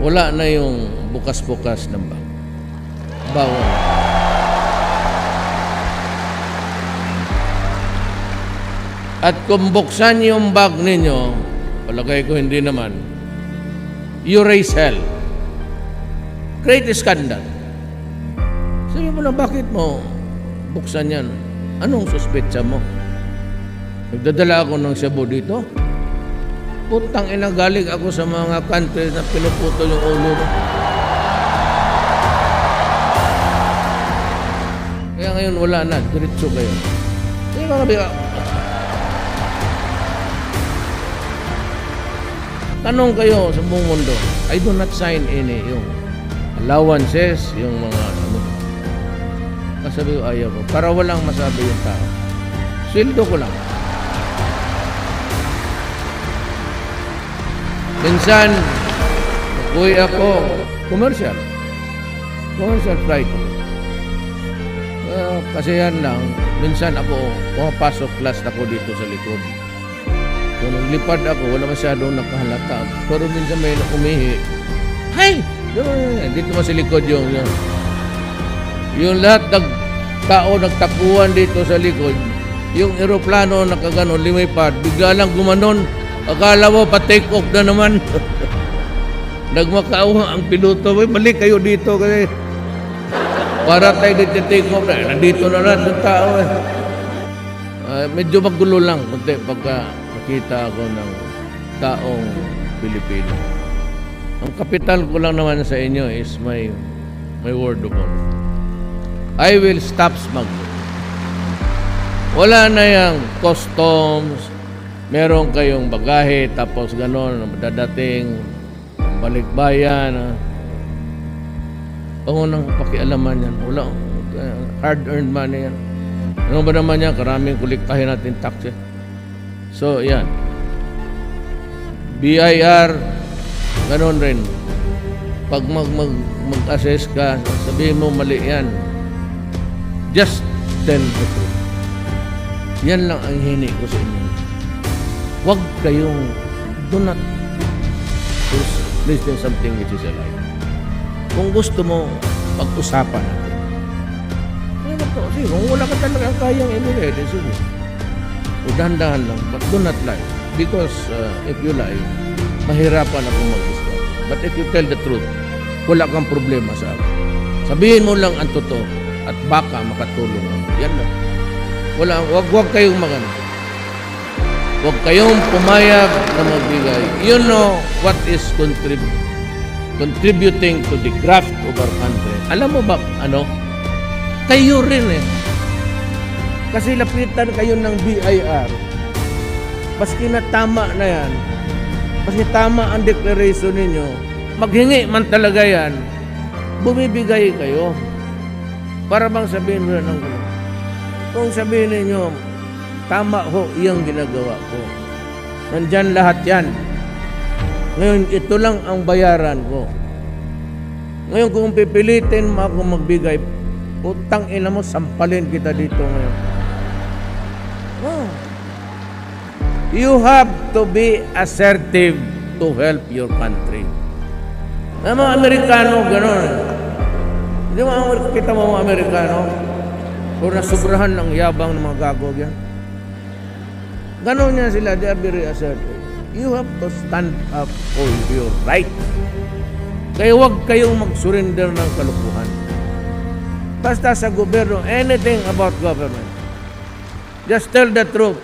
wala na yung bukas-bukas ng bag. Bawal. At kung buksan yung bag ninyo, palagay ko hindi naman, you raise hell. Great scandal. Sabi mo na, bakit mo buksan yan? Anong suspetsa mo? Nagdadala ako ng shabu dito? Putang ina, galing ako sa mga country na pinuputo yung ulo. Kaya ngayon wala na, diretso kayo. Kaya mga biya, tanong kayo sa buong mundo, I do not sign any yung allowances, yung mga ano. Kasabi ko, ayaw ko. Para walang masabi yung tao. Sweldo ko lang. Minsan, uwi ako, commercial flight. Kasi yan lang, minsan ako, pumapasok class ako dito sa likod. Kung naglipad ako, wala masyadong nakahalata. Pero minsan may umihi. Hay! Dito mo sa likod yung lahat ng tao nagtapuan dito sa likod. Yung eroplano nakaganon, limipad, bigla lang gumanon. Akala mo pa-take off na naman. Nagmakaawa ang piloto. Balik kayo dito kasi para tayo dito-take off na. Nandito na lahat ng tao. Medyo magulo lang kunti pagka nakita ako ng taong Pilipino. Ang kapital ko lang naman sa inyo is my word of honor. I will stop smuggling. Wala na yung customs, meron kayong bagahe, tapos gano'n, dadating, balikbayan. Oo nang pakialaman yan. Wala, hard-earned money yan. Ano ba naman yan? Karaming kuliktahin natin taxes. So, yan. BIR, gano'n rin. Pag mag-assess ka, sabihin mo mali yan. Just tell the truth. Yan lang ang hini ko sa inyo. Huwag kayong, do not listen something which is a lie. Kung gusto mo, pag-usapan natin. Kasi kung wala ka talaga kayang emulate, sige. O dahan-dahan lang, but do not lie. Because if you lie, mahirapan akong mag-discuss. But if you tell the truth, wala kang problema sa akin. Sabihin mo lang ang totoo at baka makatulong ako. Yan lang. Huwag kayong magano. Huwag kayong pumayag na magbigay. You know what is contributing to the graft of our country. Alam mo ba, ano? Kayo rin eh. Kasi lapitan kayo ng BIR. Maski na tama na yan, maski tama ang declaration ninyo, maghingi man talaga yan, bumibigay kayo. Para bang sabihin mo ng kung sabihin ninyo, tama ho iyang ginagawa ko. Nandyan lahat yan. Ngayon, ito lang ang bayaran ko. Ngayon, kung pipilitin mo ako magbigay, utang ina mo, sampalin kita dito ngayon. Oh. You have to be assertive to help your country. Na mga Amerikano, gano'n. Hindi mo kita mo mga Amerikano? Kung nasubrahan ng yabang ng mga gagawag yan. Ganon niya sila, they are very assertive. You have to stand up for your right. Kaya huwag kayong mag-surrender ng kalukuhan. Basta sa gobyerno, anything about government, just tell the truth.